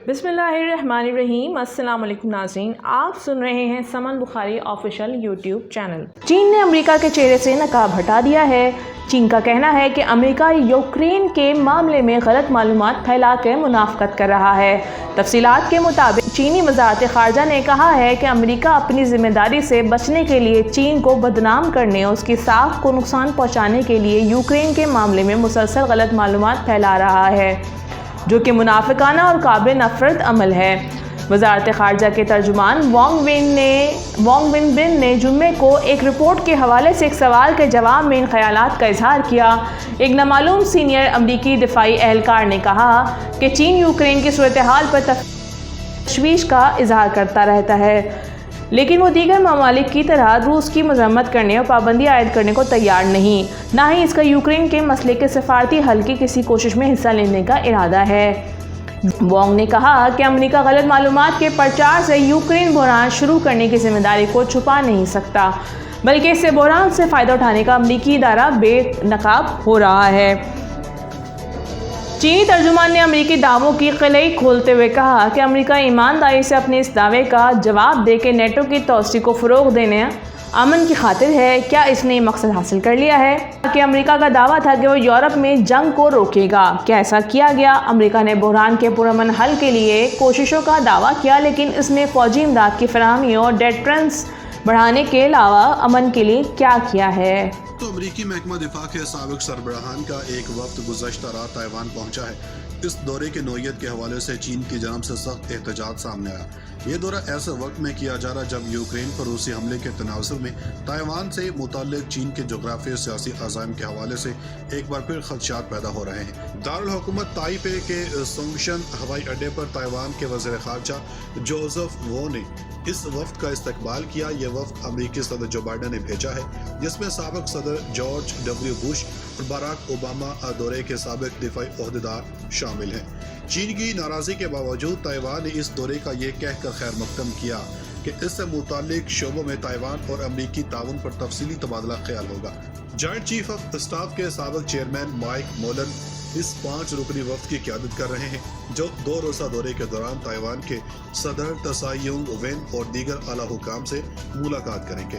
बिस्मिल्लाहिर्रहमानिर्रहीम। अस्सलाम वालेकुम नाज़रीन, आप सुन रहे हैं समन बुखारी ऑफिशियल यूट्यूब चैनल। चीन ने अमेरिका के चेहरे से नकाब हटा दिया है। चीन का कहना है कि अमेरिका यूक्रेन के मामले में गलत मालूमात फैला कर मुनाफकत कर रहा है। तफसीलात के मुताबिक चीनी वज़ारत ख़ारजा ने कहा है कि अमेरिका अपनी जिम्मेदारी से बचने के लिए चीन को बदनाम करने और उसकी साख को नुकसान पहुँचाने के लिए यूक्रेन के मामले में मुसलसल गलत मालूमात फैला रहा है, जो कि मुनाफिकाना और काबिल नफरत अमल है। वज़ारत ख़ारजा के तर्जुमान वांग विनबिन ने जुम्मे को एक रिपोर्ट के हवाले से एक सवाल के जवाब में इन ख़यालात का इजहार किया। एक नामालूम सीनियर अमरीकी दिफाई एहलकार ने कहा कि चीन यूक्रेन की सूरत हाल पर तशवीश का इजहार करता रहता है, लेकिन वो दीगर ममालिक की तरह रूस की मजम्मत करने और पाबंदी आयद करने को तैयार नहीं, ना ही इसका यूक्रेन के मसले के सफारती हल की किसी कोशिश में हिस्सा लेने का इरादा है। वोंग ने कहा कि अमेरिका गलत मालूमात के प्रचार से यूक्रेन बहरान शुरू करने की जिम्मेदारी को छुपा नहीं सकता, बल्कि इससे बहरान से फ़ायदा उठाने का अमेरिकी इदारा बेनकाब हो रहा है। चीनी तर्जुमान ने अमेरिकी दावों की क़िलई खोलते हुए कहा कि अमेरिका ईमानदारी से अपने इस दावे का जवाब दे के नेटो की तोसी को फ़रोग़ देने अमन की खातिर है। क्या इसने मकसद हासिल कर लिया है? कि अमेरिका का दावा था कि वो यूरोप में जंग को रोकेगा। क्या ऐसा किया गया? अमेरिका ने बहरान के पुरअमन हल के लिए कोशिशों का दावा किया, लेकिन इसने फ़ौजी इमदाद की फराहमी और डेटरेंस बढ़ाने के अलावा अमन के लिए क्या किया है? तो अमरीकी महकमा दिफा के साबिक सरबराहान का एक वक्त गुज़श्ता रात ताइवान पहुंचा है। इस दौरे के नोयत के हवाले से चीन की जानब से सख्त एहतजाज सामने आया। ये दौरा ऐसे वक्त में किया जा रहा जब यूक्रेन पर रूसी हमले के तनाज़ुर में ताइवान से मुताल्लिक़ चीन के जोग्राफी सियासी अज़ाइम के हवाले से एक बार फिर खदशात पैदा हो रहे हैं। दारुल हुकूमत ताइपे के सोंगशन हवाई अड्डे पर ताइवान के वज़ीर ख़ारजा जोसेफ वो ने इस वफ्द का इस्तकबाल किया। ये वफ्द अमरीकी सदर जो बाइडन ने भेजा है, जिसमें साबिक सदर जॉर्ज डब्ल्यू बुश और बराक ओबामा दौरे के साबिक दिफाई ओहदेदार शामिल हैं। चीन की नाराज़गी के बावजूद ताइवान ने इस दौरे का ये कहकर खैर मकदम किया कि इससे मुताल्लिक शोबों में ताइवान और अमरीकी ताउन पर तफसीली तबादला ख्याल होगा। जॉइंट चीफ ऑफ स्टाफ के साबिक चेयरमैन माइक मोलन इस 5 रुकनी वफ्द की क़यादत कर रहे हैं, जो 2 रोज़ा दौरे के दौरान ताइवान के सदर त्साई युंग वेन और दीगर आला हुकाम से मुलाकात करेंगे।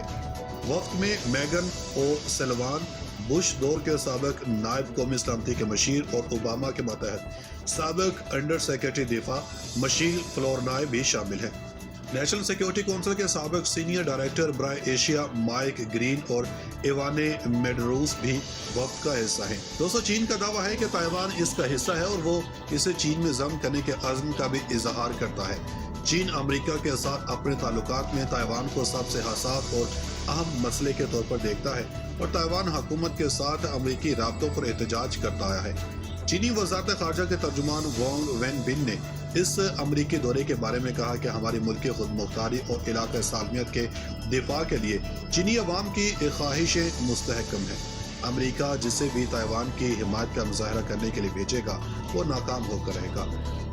वफ्द में मैगन ओ सेल्वान, बुश दौर के साबिक नायब कौमी सलामती के मशीर और ओबामा के मातहत साबिक अंडर सेक्रेटरी दिफा मशील फ्लोरनाय भी शामिल हैं। नेशनल सिक्योरिटी काउंसिल के साबिक सीनियर डायरेक्टर ब्राय एशिया माइक ग्रीन और इवाने मेडरोस भी वक्त का हिस्सा हैं। दोस्तों, चीन का दावा है कि ताइवान इसका हिस्सा है और वो इसे चीन में जम करने के अज़्म का भी इजहार करता है। चीन अमेरिका के साथ अपने ताल्लुकात में ताइवान को सबसे हसास और अहम मसले के तौर पर देखता है और ताइवान हुकूमत के साथ अमेरिकी राब्तों पर एहतजाज करता आया है। चीनी वज़ारत ख़ारजा के तर्जुमान वांग वेनबिन ने इस अमरीकी दौरे के बारे में कहा कि हमारी मुल्क खुद मुख्तारी और इलाक़ाई सालमियत के दिफा के लिए चीनी अवाम की ख्वाहिशें मुस्तहकम हैं। अमेरिका जिसे भी ताइवान की हिमायत का मुजाहरा करने के लिए भेजेगा वो नाकाम होकर रहेगा।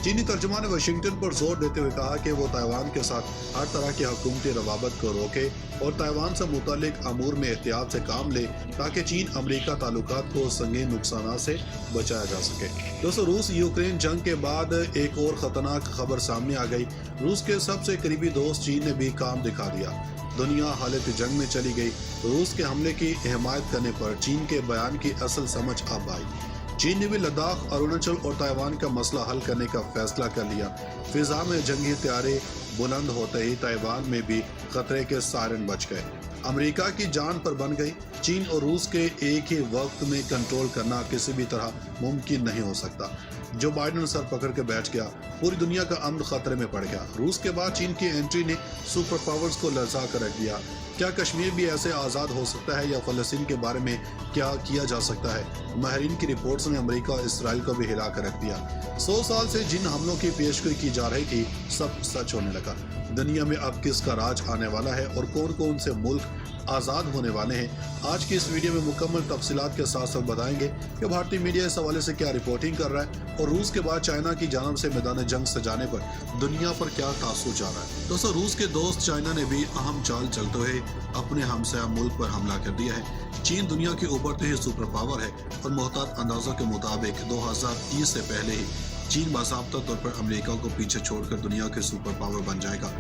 चीनी तर्जुमान ने वाशिंगटन पर जोर देते हुए कहा कि वो ताइवान के साथ हर तरह की हुकूमती रवाबत को रोके और ताइवान से मुतालिक अमूर में एहतियात से काम ले, ताकि चीन अमेरिका ताल्लुकात को संगीन नुकसान से बचाया जा सके। दोस्तों, रूस यूक्रेन जंग के बाद एक और ख़तरनाक खबर सामने आ गई। रूस के सबसे करीबी दोस्त चीन ने भी काम दिखा दिया। दुनिया हालत जंग में चली गई। रूस के हमले की हिमायत करने पर चीन के बयान की असल समझ अब आई। चीन ने भी लद्दाख, अरुणाचल और ताइवान का मसला हल करने का फैसला कर लिया। फिजा में जंगी हथियारे बुलंद होते ही ताइवान में भी खतरे के सायरन बज गए। अमेरिका की जान पर बन गई। चीन और रूस के एक ही वक्त में कंट्रोल करना किसी भी तरह मुमकिन नहीं हो सकता। जो बाइडन सर पकड़ के बैठ गया, पूरी दुनिया का अमन खतरे में पड़ गया। रूस के बाद चीन की एंट्री ने सुपर पावर्स को लरज़ा कर रख दिया। क्या कश्मीर भी ऐसे आज़ाद हो सकता है या फ़लस्तीन के बारे में क्या किया जा सकता है? माहिरीन की रिपोर्ट्स ने अमेरिका और इसराइल को भी हिला कर रख दिया। 100 साल से जिन हमलों की पेशगोई की जा रही थी, सब सच होने लगा। दुनिया में अब किसका राज आने वाला है और कौन कौन से मुल्क आज़ाद होने वाले हैं, आज की इस वीडियो में मुकम्मल तफसीलात के साथ साथ बताएंगे कि भारतीय मीडिया इस हवाले से क्या रिपोर्टिंग कर रहा है और रूस के बाद चाइना की जानब से मैदान जंग सजाने पर दुनिया पर क्या तासुर जा रहा है। दोस्तों, रूस के दोस्त चाइना ने भी अहम चाल चलते हुए अपने हमसाया मुल्क पर हमला कर दिया है। चीन दुनिया की उभरते ही सुपर पावर है और मोहतात अंदाजों के मुताबिक 2030 से पहले ही चीन बासाब्ता तौर पर अमेरिका को पीछे छोड़कर दुनिया के सुपर पावर बन जाएगा।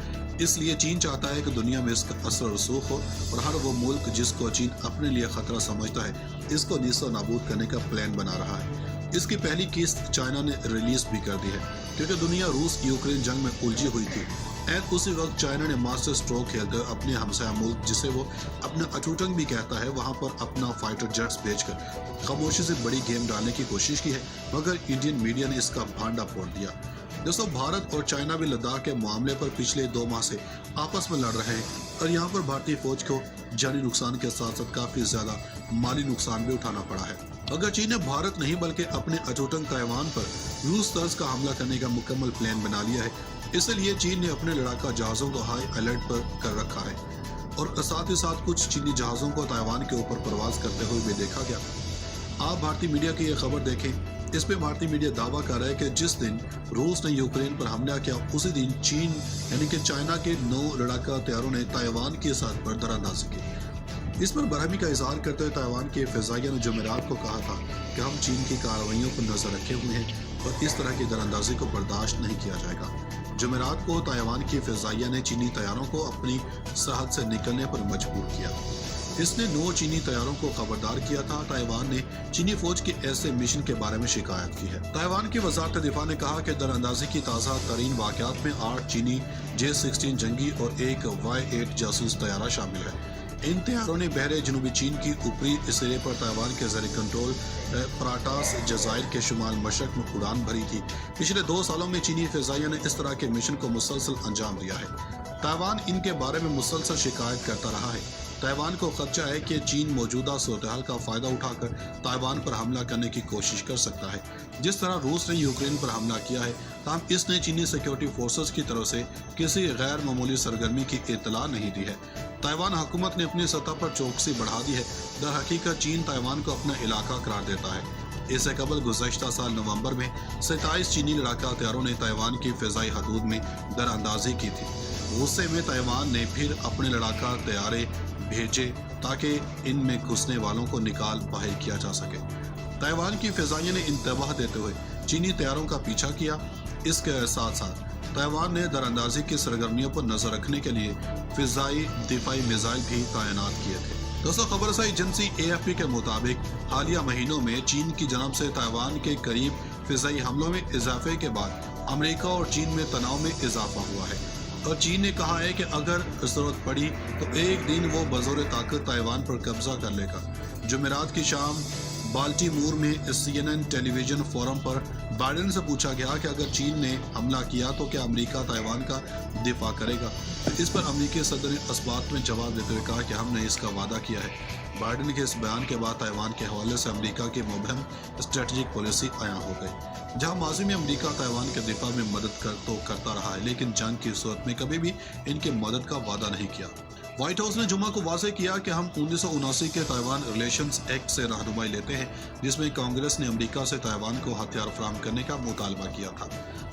इसलिए चीन चाहता है कि दुनिया में इसका असर रसूख हो और हर वो मुल्क जिसको चीन अपने लिए खतरा समझता है इसको नीस्तो नाबूद करने का प्लान बना रहा है। इसकी पहली किस्त चाइना ने रिलीज भी कर दी है क्योंकि दुनिया रूस यूक्रेन जंग में उलझी हुई थी। ऐन उसी वक्त चाइना ने मास्टर स्ट्रोक खेलकर अपने हमसाया मुल्क जिसे वो अपना अटूटंग भी कहता है वहां पर अपना फाइटर जेट्स भेजकर खामोशी से बड़ी गेम डालने की कोशिश की है, मगर इंडियन मीडिया ने इसका भांडा फोड़ दिया। दोस्तों, भारत और चाइना भी लद्दाख के मामले पर पिछले 2 माह से आपस में लड़ रहे हैं और यहाँ पर भारतीय फौज को जानी नुकसान के साथ साथ काफी ज्यादा माली नुकसान भी उठाना पड़ा है। अगर चीन ने भारत नहीं बल्कि अपने अटूटंग ताइवान पर रूस तर्ज का हमला करने का मुकम्मल प्लान बना लिया है, इसलिए चीन ने अपने लड़ाका जहाजों को हाई अलर्ट पर कर रखा है और साथ ही साथ कुछ चीनी जहाजों को ताइवान के ऊपर प्रवास करते हुए भी देखा गया। आप भारतीय मीडिया की ये खबर देखें, इस पे भारतीय मीडिया दावा कर रहा है कि जिस दिन रूस ने यूक्रेन पर हमला किया उसी दिन चीन यानी कि चाइना के 9 लड़ाका हथियारों ने ताइवान के साथ पर दरांदाजी की। इस पर बरहमी का इजहार करते हुए ताइवान के फिजाइया ने जुमेरात को कहा था कि हम चीन की कार्रवाइयों पर नजर रखे हुए हैं और इस तरह की दरांदाजी को बर्दाश्त नहीं किया जाएगा। जुमेरात को ताइवान की फिजाइया ने चीनी तैयारों को अपनी सरहद से निकलने पर मजबूर किया। इसने 9 चीनी तैयारों को खबरदार किया था। ताइवान ने चीनी फौज के ऐसे मिशन के बारे में शिकायत की है। ताइवान की वजारत दिफा ने कहा कि दरांदाजी की ताज़ा तरीन वाक़यात में 8 चीनी J-16 जंगी और एक Y-8 जासूस तैयारा शामिल है। इन तैयारों ने बहरे जनूबी चीन की ऊपरी सिरे पर ताइवान के ज़र कंट्रोल पराटास जज़ायर के शुमाल मशरक में उड़ान भरी थी। पिछले 2 सालों में चीनी फ़िज़ाइया ने इस तरह के मिशन को मुसलसल अंजाम दिया है। ताइवान इनके बारे में मुसलसल शिकायत करता रहा है। ताइवान को खदशा है कि चीन मौजूदा सूरत-ए-हाल का फ़ायदा उठाकर ताइवान पर हमला करने की कोशिश कर सकता है। जिस तरह रूस ने यूक्रेन पर हमला किया है, ताहम इसने चीनी सिक्योरिटी फोर्सेस की तरफ से किसी गैर मामूली सरगर्मी की इत्तला नहीं दी है। ताइवान हुकूमत ने अपनी सतह पर चौकसी बढ़ा दी है। दर हकीकत चीन ताइवान को अपना इलाका करार देता है। इससे कबल गुज़श्ता साल नवंबर में 27 चीनी लड़ाका हथियारों ने ताइवान की फ़िज़ाई हदूद में दरांदाजी की थी। गुस्से में ताइवान ने फिर अपने लड़ाका तैयारे भेजे ताकि इनमें घुसने वालों को निकाल बाहर किया जा सके। ताइवान की फ़िज़ाइया ने इंतबाह देते हुए चीनी तैयारों का पीछा किया। इसके साथ साथ ताइवान ने दरांदाजी की सरगर्मियों पर नजर रखने के लिए फ़िज़ाई दिफाई मिसाइल भी तैनात किए थे। दोस्तों, खबर रसाई एजेंसी AFP के मुताबिक हालिया महीनों में चीन की जानब से ताइवान के करीब फ़िज़ाई हमलों में इजाफे के बाद अमेरिका और चीन में तनाव में इजाफा हुआ है और चीन ने कहा है कि अगर ज़रूरत पड़ी तो एक दिन वो बज़ोर ताकत ताइवान पर कब्जा कर लेगा। जुमेरात की शाम बाल्टीमोर में CNN टेलीविजन फोरम पर बाइडेन से पूछा गया कि अगर चीन ने हमला किया तो क्या अमेरिका ताइवान का दिफा करेगा। इस पर अमेरिकी सदर ने इस्बात में जवाब देते हुए कहा कि हमने इसका वादा किया है। बाइडेन के इस बयान के बाद ताइवान के हवाले से अमेरिका की मुबहम स्ट्रेटजिक पॉलिसी आया हो गई। जहां माजी में अमेरिका ताइवान के दिफा में मदद करता रहा है, लेकिन जंग की सूरत में कभी भी इनकी मदद का वादा नहीं किया। व्हाइट हाउस ने जुमा को वाज़ेह किया कि हम 1979 के ताइवान रिलेशंस एक्ट से रहनुमाई लेते हैं, जिसमें कांग्रेस ने अमेरिका से ताइवान को हथियार फराहम करने का मुतालबा किया था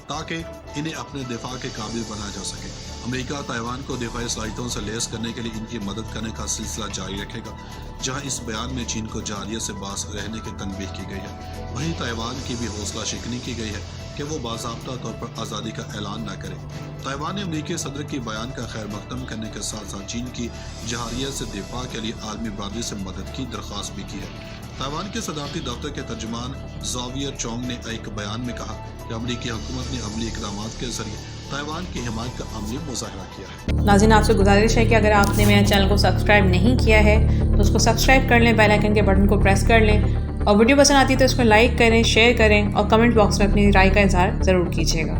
ताकि इन्हें अपने दिफा के काबिल बनाया जा सके। अमेरिका ताइवान को दिफाई सलाहियतों से लैस करने के लिए इनकी मदद करने का सिलसिला जारी रखेगा। जहां इस बयान में चीन को जारियत से बास रहने की तनबीह की गई है, वहीं ताइवान की भी हौसला शिकनी की गई है कि वो बाज़ाब्ता तौर पर आज़ादी का ऐलान न करे। ताइवान ने अमेरिकी सदर की बयान का खैर मकदम करने के साथ साथ चीन की जहारियत से दिफा के लिए आलमी बरादरी से मदद की दरख्वास्त भी की है। ताइवान के सदारती दफ्तर के तर्जुमान ज़ावियर चोंग ने एक बयान में कहा कि अमेरिकी हुकूमत ने अमली इक़दामात के जरिए ताइवान की हिमायत का अमली मुज़ाहरा किया है। नाज़रीन, आपसे गुजारिश है कि अगर आपने मेरे चैनल को सब्सक्राइब नहीं किया है तो उसको सब्सक्राइब कर लें, बेल आइकन के बटन को प्रेस कर लें और वीडियो पसंद आती है तो इसको लाइक करें, शेयर करें और कमेंट बॉक्स में अपनी राय का इज़हार ज़रूर कीजिएगा।